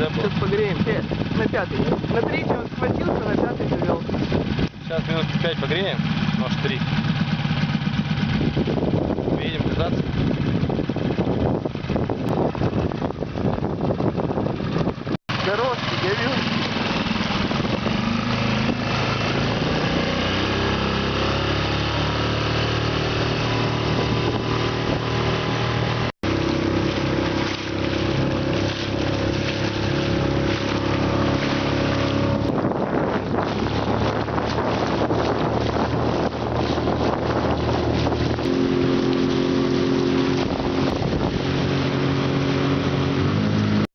уже был. Сейчас погреем. На пятый. На третий он схватился, на пятый завел. Сейчас минут 5 погреем, может 3. Видим кататься.